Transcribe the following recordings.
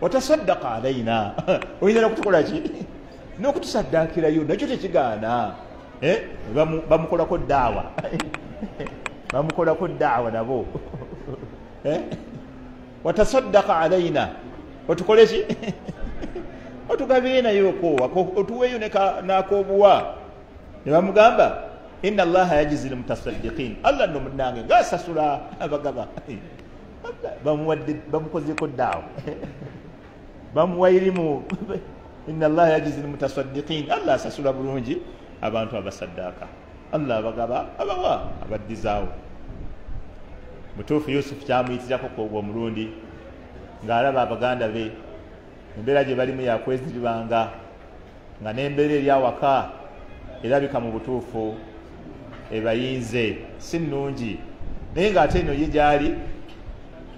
watasaddaqa alaina oyinza nokutukola ki nokutusaddakirayo nakyo tekigaana bamukolako daawa bamukolako daawa nabo watasaddaqa alaina otukole ki otugabire nayo otuweeyo nakobuwa ne bamugamba inna allaha yajizi lmutasaddiqin allah nno munange ngasasula abagaba bamukozeko daawa bamuwa irimu inna allaha yajizi lmutasaddiqin allah asasula bulungi abantu abasaddaka allah abagaba abawa abaddizaawo mutuufu yusufu kyamuyitirako kwogwa omulundi ng'alaba abaganda be embeera gye balimu yakweziribanga nga n'embeera eri awaka erabika mu butuufu ebayinze si nnungi naye ng'ate eno ye gyali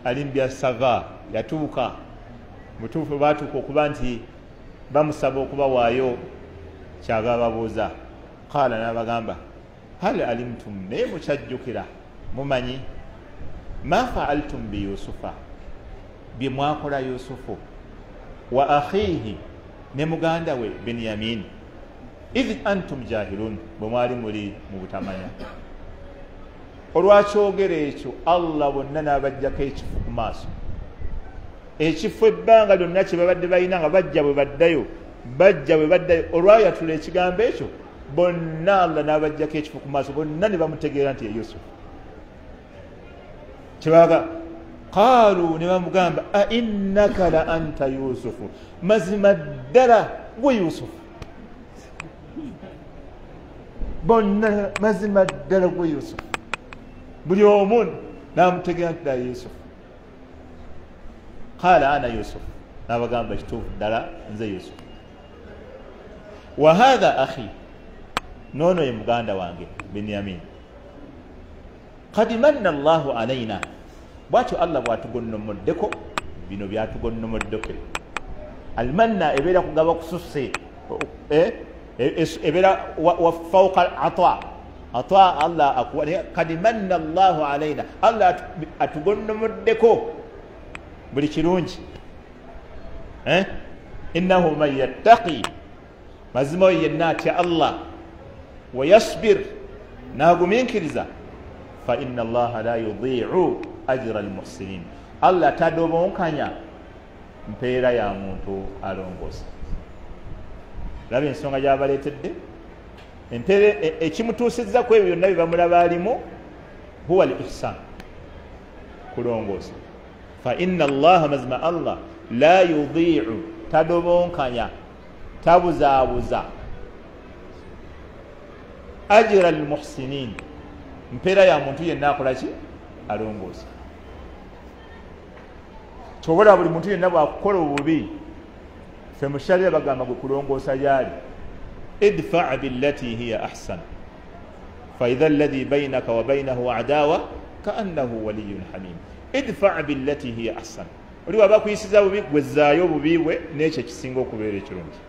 ali mu byasava yatuuka mutuufu baatuuka okuba nti bamusaba okubawaayo kyava babuuza qaala n'abagamba hal alimtum naye mukyajjukira mumanyi ma faaltum bi yusufa bye mwakola yusufu wa akhihi ne muganda we binyamin idh antum jahilun bwe mwali muli mu butamanya olwakyogera ekyo allah bonna n'abajjako ekifu ku maaso ekifo ebbanga lyonna kye babadde balina nga bajja bwe baddayo olwayatula ekigambo ekyo bonna allah n'abajjako ekifu ku maaso bonna ne bamutegeera nti ye yusufu kyebaga qaalu ne bamugamba ainnaka la anta yusufu mazima ddala gwe yusufu bonna mazima ddala gwe yusufu buli omu namutegeera nti ddala yusufu qaala ana yusufu nabagamba kituufu ddala nze yusufu wa hatha akhi noono ye muganda wange binyamin qad manna allahu alaina bwatyo allah bwatugonnomoddeko bino byatugonnomoddeko almanna ebeera kugaba kususse ebeera wa fawqa ata allah akuwa kad manna allahu alaina allah atugonnomoddeko buli kirungi innahu man yattaqi mazima oyo yenna atya allah wayasbir naguminkiriza fa inna allaha la yudiicu ajra almuhsinin allah tadobonkanya mpeera ya muntu alongoosa laba ensonga gyabaleetedde empeera ekimutuusizza ku ebyo byonna bye bamulaba alimu huwa al ihsan kulongoosa fa inna allaha mazima allah la yudiicu tadobonkanya tabuzaabuza ajra almuhsinin mpeera ya muntu yenna akola ki alongoosa kyobola buli muntu yenna bwakukola obubi fe musharira bagamba gwe kulongoosa yaali idfaa billati hiya ahsan faidha alladhi bainaka wa bainahu adawa kaannahu waliyun hamim idfaa billati hiya ahsan oli waba kuyisiza bubi gwezaayo obubi bwe n'ekyo ekisinga okubeera ekirungi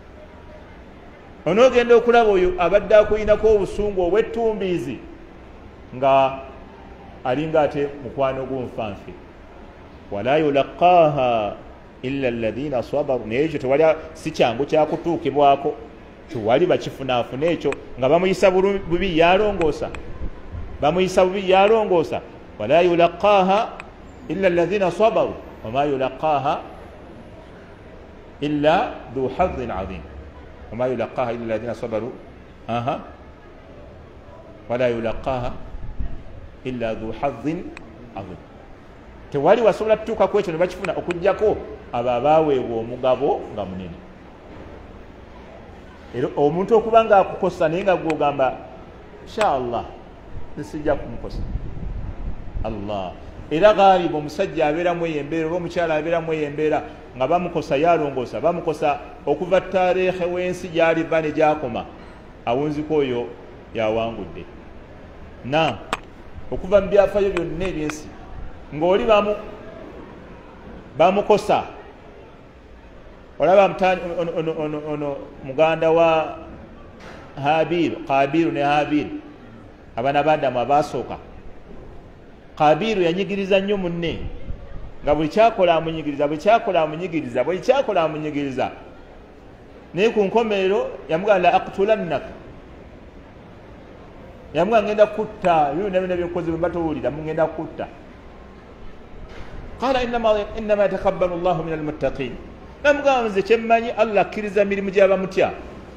onoogenda okulaba oyo abadde akuyinako obusungu obw'ettumbiizi nga alinga ate mukwano gw'omufanfe wala yulaqaaha illa alladhina sabaru naye ekyo tewali si kyangu kyakutuukibwako tewali bakifunaafuna ekyo nga bamuyisa bubi yalongoosa wala yulaqaaha illa alladhina sabaru wama yulaqaaha illa dhu hadhin adhim wama yulaqaaha illa alladhina sabaru wala yulaqaaha illa dhu hadhin adhim tewali wasobola tutuuka ku ekyo ne bakifuna okuggyako abo abaaweebwa omugabo nga munene era omuntu okuba nga akukosa naye nga gwogamba inshallah nesijja kumukosa allah era gaaliba omusajja abeeramu eyo embeera oba omukyala abeeramu eyo embeera nga bamukosa yalongoosa bamukosa okuva tareekhe w'ensi gyaliva ne gyakoma awunziko oyo yawangudde na okuva mu byafayo byonna ebyensi ng'oli bamukosa olaba ono muganda wa Qabiru ne Habiru abaana ba Adamu abasooka Qabiru yanyigiriza nnyo munne nga buli kyakola amunyigiriza naye ku nkomerero yamugamba la aqtulannaka, yamugamba ngenda kutta bino nebina byokoze bwe batowulira mugenda kutta. Qala innama yatakabbalu llahu min almuttaqin, namugamba nze kyemmanyi Allah akkiriza mirimu gy'abamutya.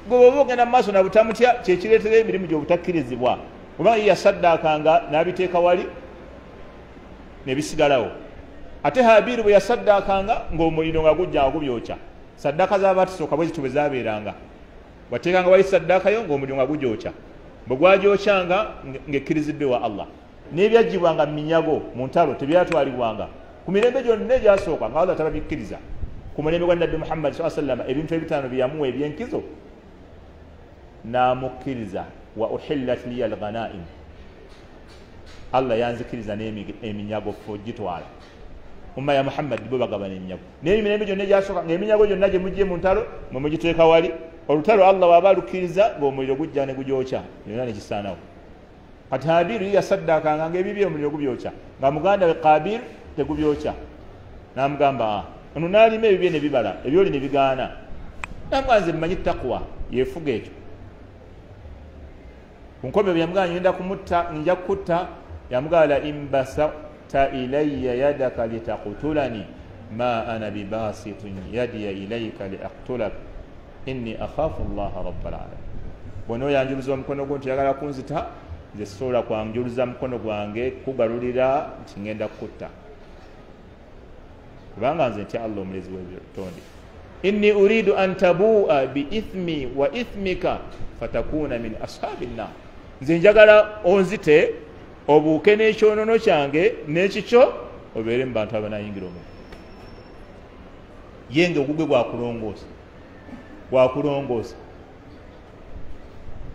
Gwe oba ogenda mu maaso na butamutya kyekireetera emirimu gy'obutakkirizibwa. Kubanga yasaddaakanga n'abiteeka wali ne bisigalawo. Ate Habiru bwe yasaddaakanga ng'omuliro nga gujja nga gubyokya. Saddaaka z'abaatusooka bwe zityo bwe zaabeeranga. Wateekanga wali saddaakayo ng'omuliro nga gugyokya. Bwe gwagyokyanga ng'ekkiriziddwe wa Allah. N'ebyaggyibwanga mu minyago mu ntalo tebyatwalibwanga. Ku mirembe gyonna egyasooka nga Allah tababikkiriza. Ku mulembe gwa Nabbi Muhammad sallallahu alaihi wasallam ebintu ebitaano bye yamuwa eby'enkizo n'amukkiriza. Wa uhillat liya alghanaim, Allah yanzikiriza n'eminyago gitwala. Umma ya Muhammad bo bagabana eminyago naye emirembe gyonna egyasooka ng'eminyago gyonna gye mugye mu ntalo mwe mugiteeka wali. Olutalo Allah waba alukkiriza ng'omuliro gujja ne gugyokya yonna ne kisaanawo. Kati Habiru yasaddaakanga ng'ebibye omuliro gubyokya nga muganda we Qabil tegubyokya. N'amugamba ono n'alima ebibye ne bibala ebyoli ne bigaana. Namugamba nze mmanyi taqwa yeefuga ekyo. Ku nkomerero yamugamba ngenda kumutta nja kutta, yamugamba la imbasata ilayya yadaka litaqtulani ma ana bibasitin yadiya ilayka liaqtulak inni akhafu allaha rabbal alamin. Bw'onooyanjuluza omukono gwo nti oyagala kunzita, nze sisobola kwanjuluza mukono gwange kugalulira nti ngenda kutta, kubanga nze ntya Allah omulezi w'ebitonde. Inni uridu an tabua bi ithmi wa ithmika fatakuna min ashabi nnar, nze njagala onzite obuuke n'ekyonono kyange n'ekikyo obeere mu bantu abanayingira omuliro. Yenge ogugwe gwakulongoosa.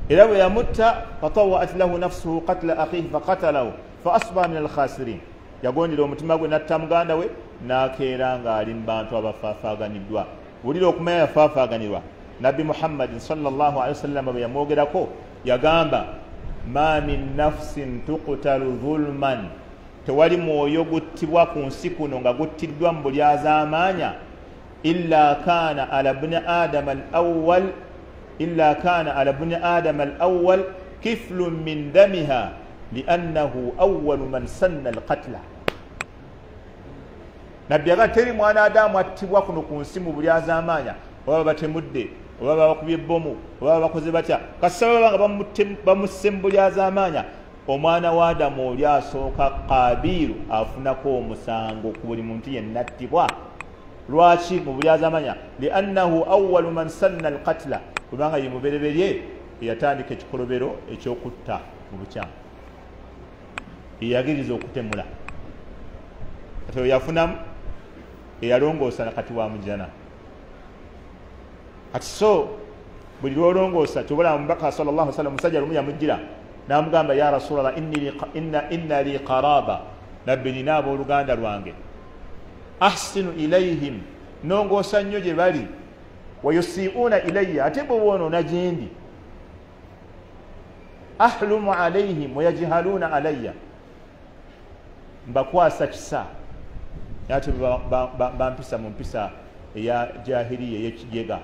Era bwe yamutta fatawat lahu nafsuhu qatla akhihi faqatalahu fa asbaha min alkhasirin, yagondera omutima gwe natta muganda we n'akeera ng'ali mu bantu abafaafaaganiddwa. Wulira okumanya yafaafaaganirwa. Nabbi Muhammadin sallallahu alaihi wasallam bwe yamwogerako yagamba ma min nafsin tuqtalu dhulman, tewali mwoyo guttibwa ku nsi kuno nga guttiddwa mu buli azaamaanya illa kana ala bni adama alawwal kiflun min damiha liannahu awwalu man sanna alqatla. Nabbi aga teri mwana Adamu attibwa kuno ku nsi mu buli azaamaanya, oba batemudde oba bakubye ebbomu oba bakoze batya, kasaba nga bamusse mu buli azaamaanya, omwana wa Adamu oli asooka Qabiru afunako omusango ku buli muntu yenna attibwa. Lwaki mu buli azaamaanya? Liannahu awwalu man sanna alqatla, kubanga ye mubereberye eyatandika ekikolobero ekyokutta mu bukyamu, eyagiriza okutemula. Kati oyo yafunamu eyalongoosa nakati wa mujana. Kati so buli lwolongoosa tobola mubaka sallallahu alaihi wasallam musajja lumu yamujjira n'amugamba ya Rasulallah inna li qaraba, nabbi nina abooluganda lwange, ahsinu ilayhim, nongoosa nnyo gye bali, wayusiuuna ilayya, ate bwe boonoona gye ndi, ahlumu alayhim wayajhaluuna alayya, mbakwasa kisa ate bampisa mu mpisa eya jahiliya ey'ekijega.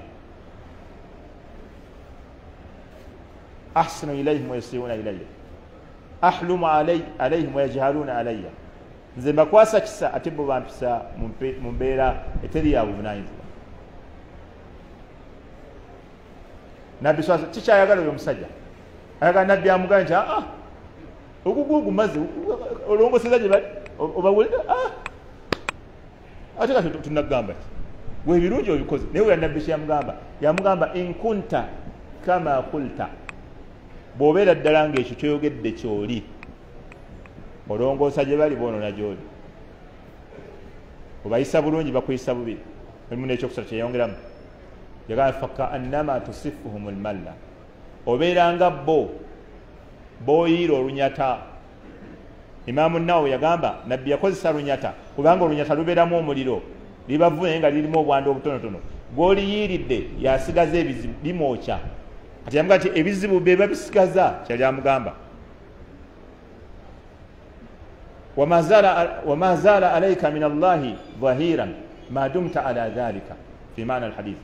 ahsinu ilayhim wayusiuuna ilayya ahlumu alayhim wayajhaluuna alayya, nze mbakwasa kisa ate bo bampisa mu mbeera eteri ya buvunaanyizibwa. Nabbi kikyayagala oyo omusajja ayagala Nabbi amugamba nti ogugugu maze olongoseza gye bali obawulira, ate kati tunagamba ti webirungi obikoze. Naye wera Nabbi yamugamba in kunta kama kulta, bw'obeera ddala ng'ekyo kyoyogedde kyoli, olongoosa gye bali boonona gy'oli, obayisa bulungi bakuyisa bubi. Mulimu n'ekyokusatu kyeyongeramu, yagamba faka annama tusifuhum almalla, obeera nga booyiira olunyata. Imaamu Nawawi yagamba Nabbi yakozesa lunyata kubanga olunyata lubeeramu omuliro, libavu naye nga lirimu obwanda obutonotono, gw'oliyiiridde yasigaza ebizibu limwokya. Kati yamugamba nti ebizibu be babisigaza, kyali amugamba. وما زال عليك من الله ظهيرا ما دمت على ذلك في معنى الحديث.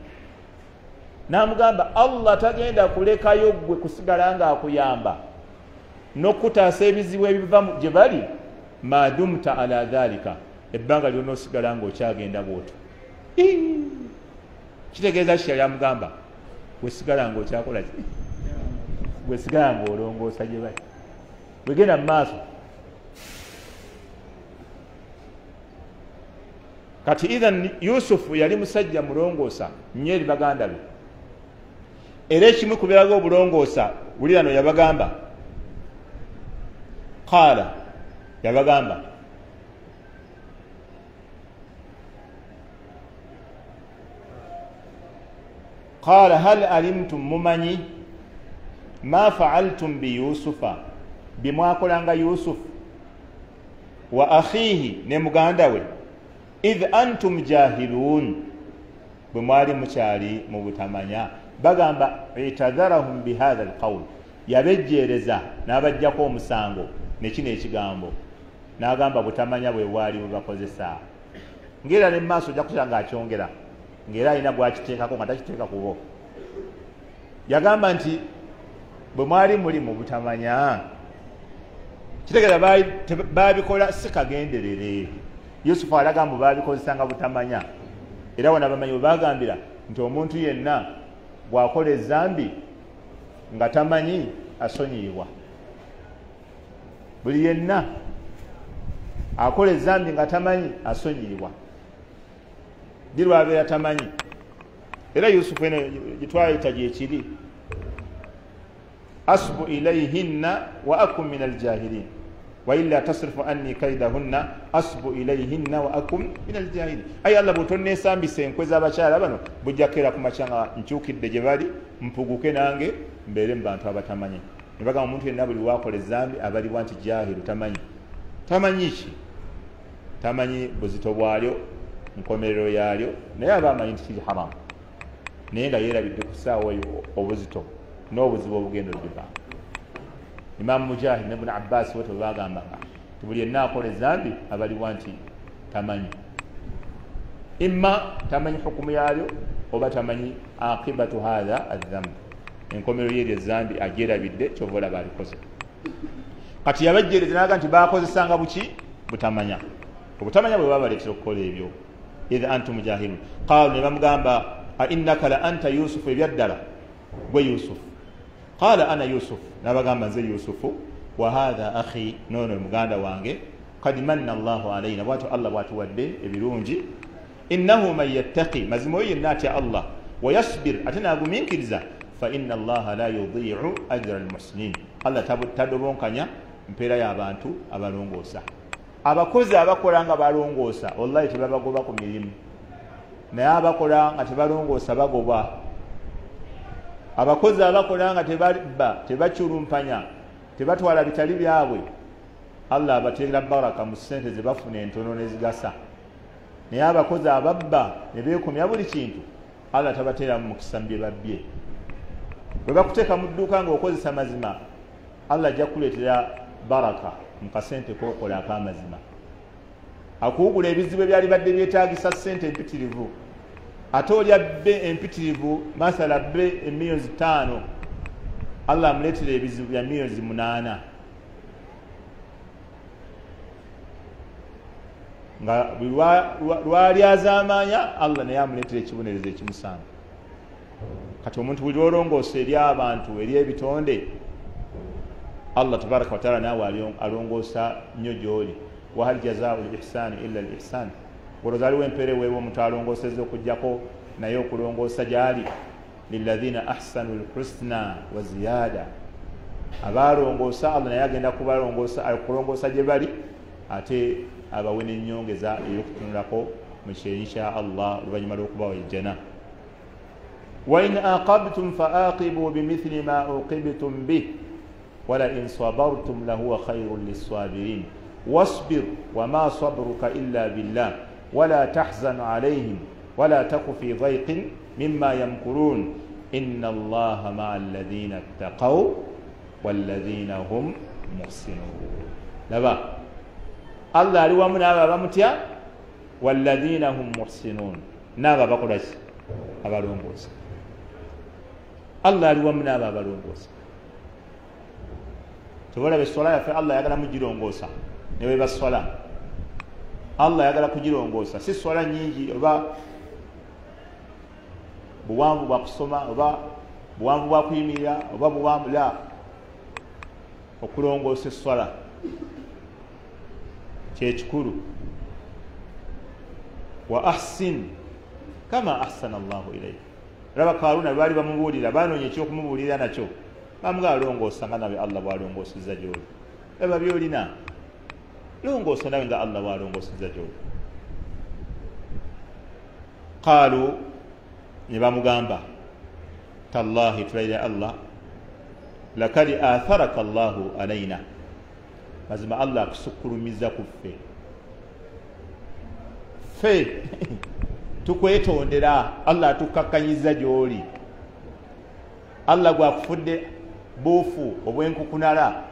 Namugamba Allah tagenda kulekayo gwe kusigala nga akuyamba n'okutaasa ebizibu ebiva gye bali ma dumta ala dhalika, ebbanga lyonna osigala nga okyagenda bw'otyo. Kitegeeza ki yali amugamba wesigala nga okyakola ki, wesigala nga olongoosa gye bali, wegenda mu maaso. Kati idhan Yusufu yali musajja mulongoosa nnyo eri baganda be, era ekimu ku biraga obulongoosa wulira no yabagamba qaala, yabagamba qaala hal alimtum, mumanyi ma faaltum bi Yusufa, bimwakolanga Yusufu wa akhihi, ne muganda we, idh antum jahilun, bwe mwali mukyali mu butamanya. Bagamba itadharahum bihadha alqawl, yabejjereza n'abajjako omusango nekino ekigambo, n'agamba butamanya bwe bwali bubakozesa. Ngera ne maaso ojja kukyala ng'akyongera, ng'era alina gwakiteekako nga takiteeka ku bo. Yagamba nti bwe mwali muli mu butamanya, kitegeeza baabikola si kagenderere. Yusufu alaga mbu baabikozesanga butamanya, era wona bamanyi bwe bagambira nti omuntu yenna bw'akola ezambi nga tamanyi asonyiyibwa. Buli yenna akola ezambi nga tamanyi asonyiyibwa, ddi lwabeera tamanyi. Era Yusufu eno gitwayita gyekiri, asbu ilayhinna wa akum min aljahilin wa illa tasrifu anni kaidahunna asbu ilayhinna wa akum min aljahilin. Ayi Allah bw'otonneesambisa enkwe z'abakyala bano bujja kukeera ku makya nga nkyukidde gye bali, mpuguke nange mbeere mu bantu abatamanyi. Ne bagamba omuntu yenna buli waakola ezambi abalibwa nti jahilu, tamanyi. Tamanyi ki? Tamanyi buzito bwalyo, nkomerero yaalyo, naye aba amanyi nti kiri haramu, naye nga yeerabidde ku ssaawa eyo obuzito n'obuzibu obugenda oddiba. Imam Mujahid ne Ibn Abbas wote bagambanga nti buli yenna akola ezambi abalibwa nti tamanyi, imma tamanyi hukumu yaalyo oba tamanyi aqibatu hadha adhamb, enkomerero y'eryo ezambi agyerabidde kyova olaba alikoze. Kati yabajjereza naga nti bakozesanga buki? Butamanya. Obutamanya bwe babaleetera okukola ebyo. Idh antum jahilun qaalu, ne bamugamba a innaka la anta Yusufu, ebyaddala gwe Yusufu. Qaala ana Yusufu, nabagamba nze Yusufu, wa hadha akhi, noono muganda wange, qad manna Allahu alayna, bwatyo Allah bwatuwadde ebirungi. Innahu man yattaqi, mazima oyo yenna atya Allah, wa yasbir, ate n'agumiikiriza, fa inna Allaha la yudhi'u ajra almuhsinin, Allah tadobonkanya mpeera y'abantu abalongoosa. Abakozi abakola nga balongoosa wallahi tebabagoba ku mirimu, naye abakola nga tebalongoosa bagobwa. Abakozi abakola nga tebabba, tebaculumpanya, tebatwala bitali byabwe, Allah abateera baraka mu ssente ze bafuna entono nezigasa. Naye abakozi ababba ne beekomya buli kintu, Allah tabateeramu mukisa mu bye babbye. Bwe bakuteeka mu dduuka ng'okozesa mazima, Allah ajja kukuleetera baraka mu kasente k'okola ak'amazima. Akuwugula ebizibu ebyali badde byetaagisa ssente empitirivu, ate olya bbe empitirivu, masala bbe emiliyoni 5, Allah amuleetera ebizibu bya miliyoni 8, nga lwali azaamaanya Allah naye amuleetera ekibonerezo ekimusanga. Kati omuntu buli lwolongoosa eri abantu, eri ebitonde, Allah tabaraka wa taala naawe alongoosa nnyo gy'oli. Wa hal jazaa'u al-ihsani illa al-ihsan, olowooza aliwo empeera eweebwa omuntu alongoosezza okugyako naye okulongoosa gy'ali. Lilladhina ahsanu al-husna wa ziyaada, abalongoosa Allah naye agenda kulongoosa gye bali, ate abawe n'ennyongeza ey'okutunulako mu kiro insha Allah oluvannyuma lw'okubawa ejjana. Wa in aqabtum fa aqibu bimithli ma uqibtum bih wala in sabartum lahuwa khayrun lis-sabirin wasbir wama sabruka illa billah wala tahzan alayhim wala taku fi dhayqin mimma yamkurun inna Allaha ma'a alladhina ittaqaw walladhina hum muhsinun. Laba Allah ali wamu n'abo abamutya walladhina hum muhsinun n'abo abakola ki abalongoosa. Allah ali wamu n'abo abalongoosa. Tubalabe swala yaffe Allah yagala mugirongoosa ne bwe baswala Allah yagala kugirongoosa, si swala nyingi oba buwanvu bwa kusoma oba buwanvu bwa kuyimirira oba buwanvu la okulongoosa eswala kyekikulu. Wa ahsin kama ahsana Allahu ilayk. Raba Karuna baali bamubuulira baanoonya ekyokumubuulira nakyo bamuga alongoosa nga nawe Allah bwalongoosezza gy'oli. Eba byolina longoosa nawe nga Allah bwalongoosezza gy'oli. Qaalu ne bamugamba tallahi tulayira Allah lakad atharaka Allahu alaina, mazima Allah akusukulumiza ku ffe tukwetondera. Allah atukakkanyiza gy'oli. Allah gwakufudde buufu obwenkukunala.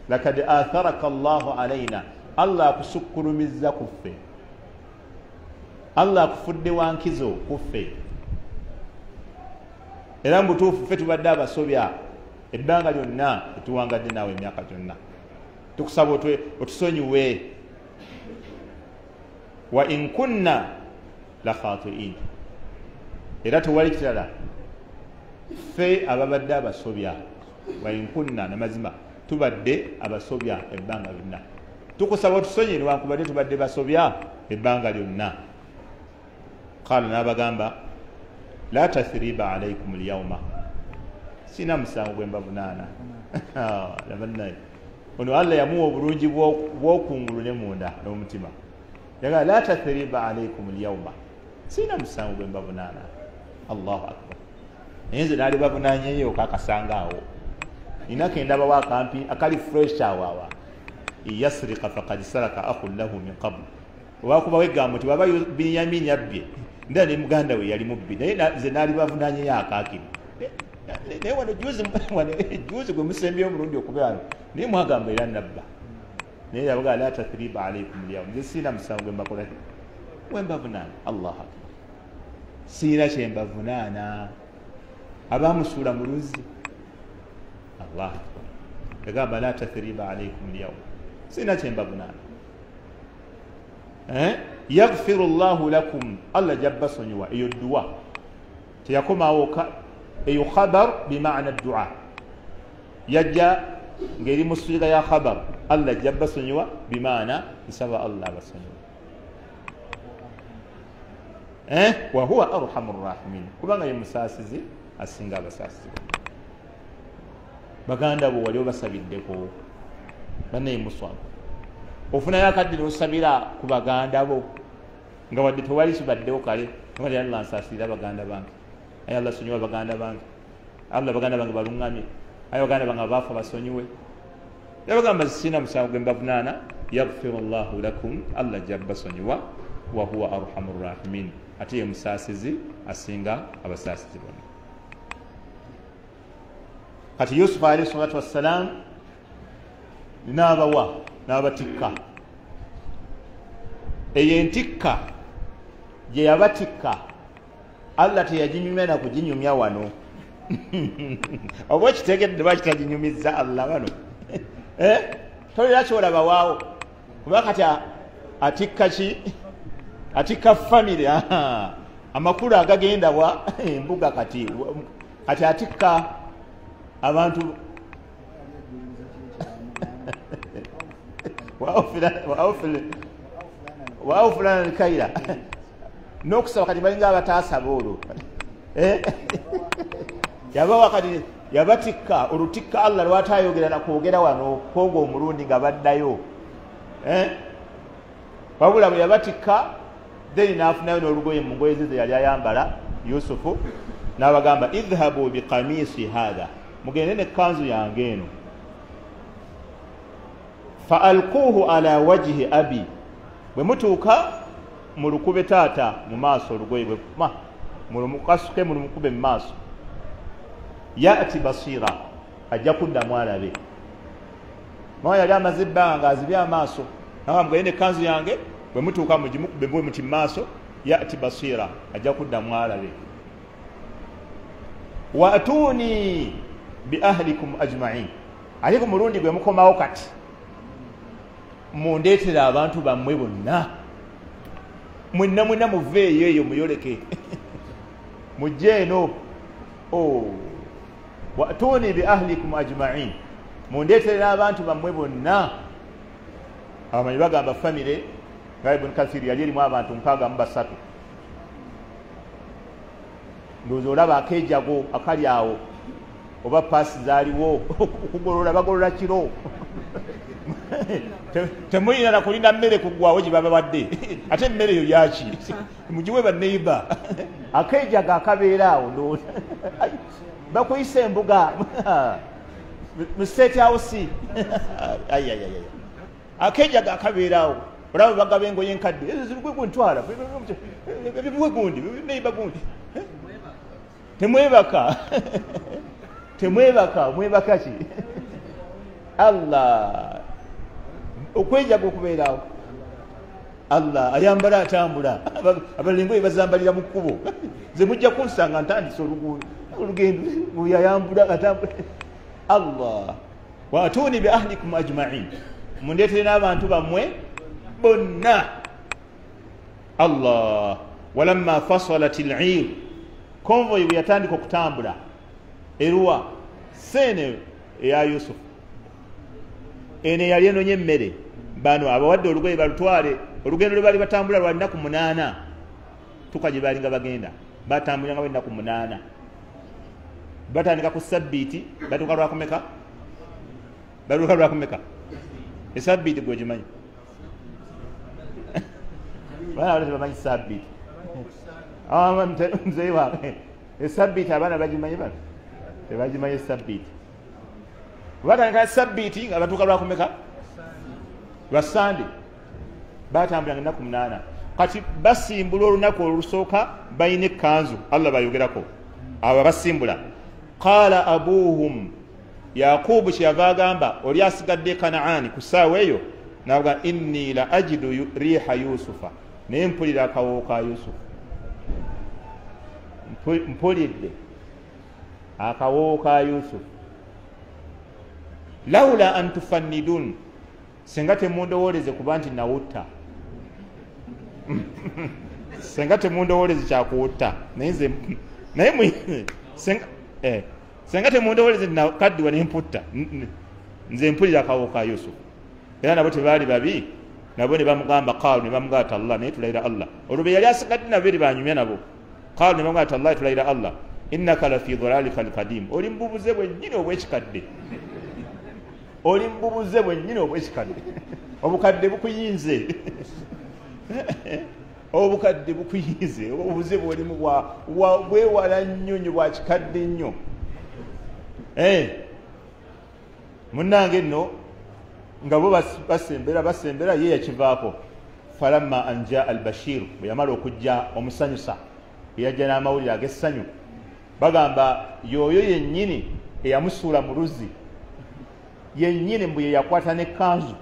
lakad atharaka Allahu alaina, Allah akusukulumiza ku ffe. Allah akufudde wankizo ku ffe. Era mbutuufu ffe tubadde abasobya ebbanga lyonna etuwangadde naawe emyaka gyonna. Tukusaba otusonyiwe. Wa in kunna la khati'in, era tewali kirala ffe ababadde abasobya. Wa in kunna namazima tubadde abasobya ebbanga lyonna. Tukusaba otusonyiwe newankubadde tubadde basobya ebbanga lyonna. Qala n'abagamba la tathriba alaykum alyawma, sina musango gwe mbavunaana. Labannaye ono Allah yamuwa obulungi bw'okungulu ne munda n'omutima. Yaga la tathriba alaykum alyawma, sina musango gwe mbavunaana. Allahu akbar. Naye nze naali bavunaanyeyo kakasanga awo. Inaka endaba wa kampi akali fresh awawa. Yasriqa faqad saraka akhun lahu min qabl. Wakuba wegamba nti waba Binyamin yabbye nda ne muganda we yali mubbi, naye nze naali bavunaanyeyo akaakiri. Naye wano juzi gwe musembye omulundi okubeera naye mwagamba era nabba. Naye yabaga la tathriba alaykum alyawma, nze siina musango gwe mbakola we mbavunaana. Allahu akbar. Siina kye mbavunaana. Abamusuula mu luzzi. Allahu akbar. Yagamba la tathriba alaykum alyawma, siina kye mbavunaana. Yaghfiru Allahu lakum, Allah jabba sonyiwa. Eyo dduwa teyakomawo eyo khabar bimaana dua, yajja ngeri musiga ya khabar. Allah jabba sonyiwa bimaana nsaba Allah basonyiwa. Wa huwa arhamur rahimin, kubanga ye musaasizi asinga abasaasizi. Baganda bo wali obasabiddeko bannaye muswaga ofunayo akadde n'osabira ku baganda bo nga wadde tewali kibaddewo kale. Nga Allah nsaasirira baganda bange, aye Allah sonyiwa baganda bange, Allah baganda bange baluŋŋamye, aye baganda bange abaafa basonyiwe. Yabagamba sina musango gwe mbavunaana. Yaghfiru Allahu lakum, Allah jabba sonyiwa. Wa huwa arhamur rahimin, ate ye musaasizi asinga abasaasizi bonna. Kati Yusufu alayhi salatu wassalam n'abawa n'abatikka. Eyo entikka gye yabatikka Allah teyaginyumya na kuginyumya wano. Oba kitegedde bakitaginyumizza Allah wano. Tolera kyolaba waawo kuba kati atikka ki? Atikka family. Amakulu agagenda wa embuga kati atikka abantu. Waawo fulana alkaira n'okusaba kati balinga abataasaba olwo. Yabawa kati yabatikka olutikka Allah lwataayogera nakwogera wano kwogo omulundi nga baddayo. Wabula bwe yabatikka then n'afunayo n'olugoye mu ngoye ze yali ayambala Yusufu, n'abagamba idhhabu biqamisi hadha, mugende n'ekkanzu yange eno. Fa alquuhu ala wajhi abi, bwe mutuuka mu lukube taata mu maaso olugoye bwe mulumukasuke mulumukube mu maaso. Yati basira, ajja kuddamu alabe. Mama yali amaze ebbanga ng'azibye amaaso mugende kanzu yange bwe mutuuka mugimukube bwe muti maaso yati basira ajja kudda mwalabe wa atuni bi ahlikum ajma'in aliko mulundi gwe mukomawo kati mundeetera abantu bammwe bonna mwenna muveeyo eyo muyoleke mujje eno wa atuni bi ahlikum ajma'in mundeetera abantu bammwe bonna abamanyi bagamba famire nga Ibn Kathir yali erimu abantu 63 ndowooza olaba akeejago akali awo oba paasi zaaliwo okugolola bagolola kiro temulina na kulinda mmere kuggwawo gye babawadde ate emmere eyo yaki mugiwe baneiba akeejago akabeera awo ndowooza bakuyisa embuga mu state house akeejago akabeera awo olaba bagaba engoye enkadde ezo zirigwe ntwala biwe gundi neiba gundi temwebaka ki Allah okwejaga okubeerawo Allah ayambala atambula abalengoye bazambalira mu kkubo ze mujja kunsanga ntandise olugendo yayambula atambula Allah wa atuni bi ahlikum ajma'in mundeetere n'abantu bammwe bonna Allah walamma fasalat al-'ir konvoyi bwe yatandika okutambula eruwa sene eya Yusuf ene yali enonye emmere bano abawadde olugoye balutwale olugendo lwe bali batambula lwa nnaku 8 tuka gye balinga bagenda batambulanga ennaku 8 batandika ku sabbiiti batuuka lwakumeka esabbiiti gwe gimanyi bana bamanyi sabbiiti mzee wange esabbiiti abaana bagimanyi bano tebagimanyi esabbiiti batandika sabbiiti nga batuuka lwakumeka lwa Sande batambulanga ennaku 8 kati basimbula olunaku olusooka balina ekkanzu Allah bayogerako abo basimbula qala abuhum Yakubu kyeyava agamba oli asigadde Kanaani ku ssaawa eyo navuga inni la ajidu riha Yusufa naye mpulira akawo ka Yusufu mpulidde akawo ka Yusufu laula an tufannidun senga temundowooleze kuba nti nawutta senga temundowooleze kyakuwutta senga temundowooleze nakaddiwa nemputta nze mpulira akawo ka Yusufu era nabo tebaali babi nabo ne bamugamba qaalu ne bamugamba Allah naye tulayira Allah olwo be yali asigadde nabo eri banyumya nabo qaalu ne bamugamba Allah tulayira Allah innaka la fi dhalalika alqadim oli mbubuze bwennyini obwekikadde oli mbubuze bwennyini obwekikadde obukadde bukuyinze obukadde bukuyinze obubuze bwolimu bwewala nnyo bwa kikadde nnyo munnange nno nga bo basembera ye yakivaako falamma anja al-Bashir bwe yamala okujja omusanyusa eyajja n'amawulire ag'essanyu bagamba yoyo yennyini eyamusuula mu luzzi yennyini mbu ye yakwata n'ekkanzu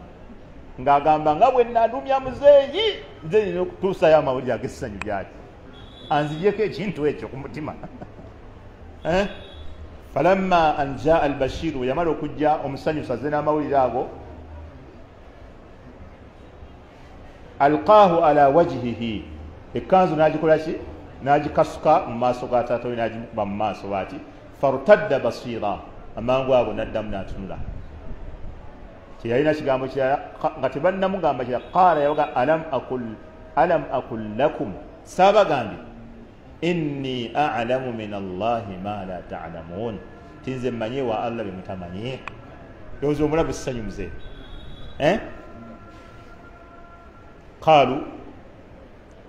ng'agamba nga bwe nadumya muzeeyi nze nina okutuusayo amawulire ag'essanyu gyaki anzigyeko ekintu ekyo ku mutima falamma anja al-Bashir bwe yamala okujja omusanyusa azze n'amawulire ago alqaahu ala wajhihi ekkanzu n'agikola ki n'agikasuka mu maaso ga taata we n'agimukuba mu maaso bati fartadda basira amangu ago n'addamu n'atunula kyeyalina kigambo kirala nga tebannamugamba kira qaala yabaga alam akul lakum saabagambye inni a'lamu min Allahi ma la ta'lamun tinze mmanye wa Allah be mutamanye lowooza omulabu essanyu muzee qaalu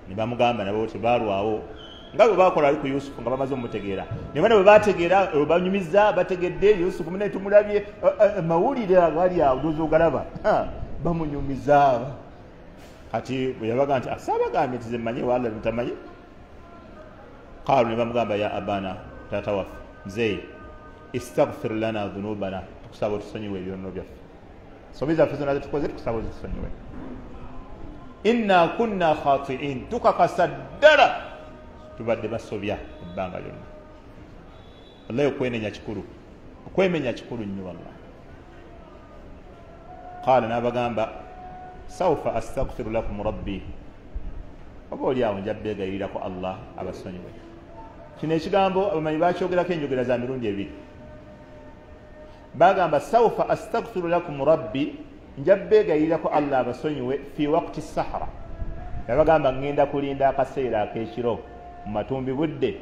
ne bamugamba nabo tebaalwawo nga bwe bakola ali ku Yusufu nga bamaze omutegeera ne bana bwe bategeera banyumiza bategedde Yusufu mune tumulabye mawulire agali awo lowooza ogalaba bamunyumiza kati bwe yabaga nti asaabagambye nti ze mmanye wa Allah be mutamanye qaalu ne bamugamba ya abana taata waffe nzeeyi istaghfir lana dhunubana tukusaba otusonyiwe ebyono byaffe sobi zaffe zonna zetukoze tukusaba ozitusonyiwe inna kunna khati'in tukakasaddala tubadde basobya ebbanga lyonna wallahi okwenenya kikulu okwemenya kikulu nnyo wallah qala n'abagamba saufa astaghfiru lakum rabbi oba oli awo njabbeegayirirako allah abasonyiwe kino ekigambo abamanyi bakyogerako enjogera za mirundi ebiri bagamba saufa astaghfiru lakum rabbi njabbeegayirirako allah abasonyiwe fi waqti sahara yabagamba ngenda kulinda akaseera ak'ekiro mu matumbi budde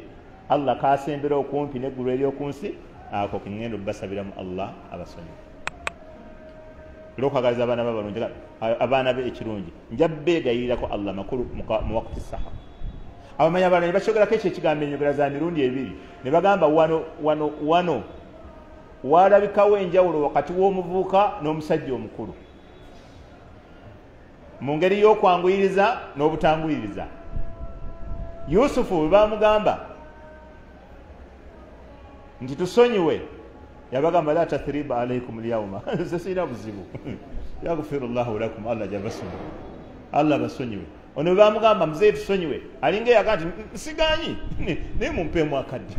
allah kasembera okumpi neggulu eryokunsi ako kengenda obbasabiramu allah abasonyiwe olwokwagaliza abaana babalungi abaana be ekirungi njabbeegayirirako allah makulu mu waqti sahara abamanyi abalala ne bakyogerako ekyo ekigambo enjogera za mirundi ebiri ne bagamba wano walabikawo enjawulo wakati w'omuvubuka n'omusajja omukulu mu ngeri y'okwanguyiriza n'obutanguyiriza yusufu bwe bamugamba nti tusonyiwe yabagamba la tathriba alaikum lyauma nze sirina buzibu yaghfiru llahu lakum allah jabasonyiwe allah basonyiwe ono bwe bamugamba muzeeyi tusonyiwe alinga eyaga nti nsiganyi naye mumpeemu akadde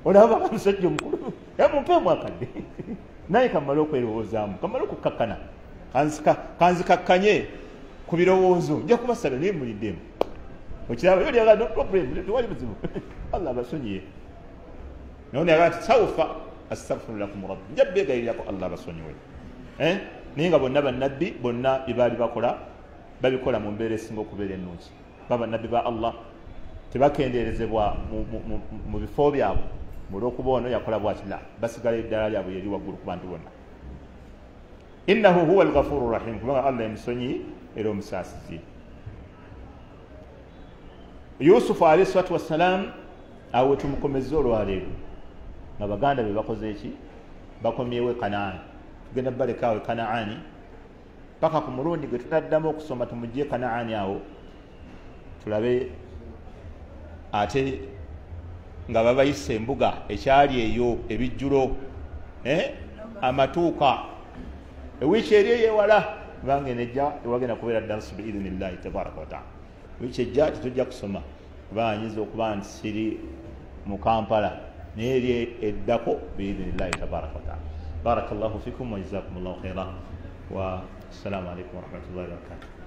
olaba musajja omukulu mumpeemu akadde naye kamale okwerowoozaamu kamale okukakkana kanzikakkanye ku birowoozo nja kubasaba naye muliddemu okiraba yo lyaga no problem tewali buzibu allah basonyiye naye yaga nti saufa astaghfiru lakum rabbi njabbeegayirirako allah basonyiwe naye nga bonna bannabbi bonna byebaali bakola babikola mu mbeera esinga okubeera ennungi bannabbi ba allah tebakendeerezebwa mu bifo byabwe olwokuba ono yakola bwati la basigala eddala lyabwe yeri waggulu ku bantu bonna innahu huwa alghafuru rahim kubanga allah emusonyi era omusaasizi yusufu alayhi salatu wassalam awe tumukomeza olwaleero nga baganda be bakoze eki bakomyewo kanaani tugenda balekaawo kanaani paka ku mulundi gwe tunaddamu okusoma tumugye kanaani awo tulabe ate nga babayisa embuga ekyali eyo ebijjulo amatuuka ewiiki eri eyewala kubanga enejja ewagenda kubeera dansi biidhinillahi tabaraka wataala wiiki ejja tetujja kusoma kubanga nyinza okuba nti siri mu kampala naye eri eddako biidhinillahi tabaraka wataala barakallahu fikum wa jazakumullahu khaira wa assalamu alaikum warahmatullahi wabarakatuh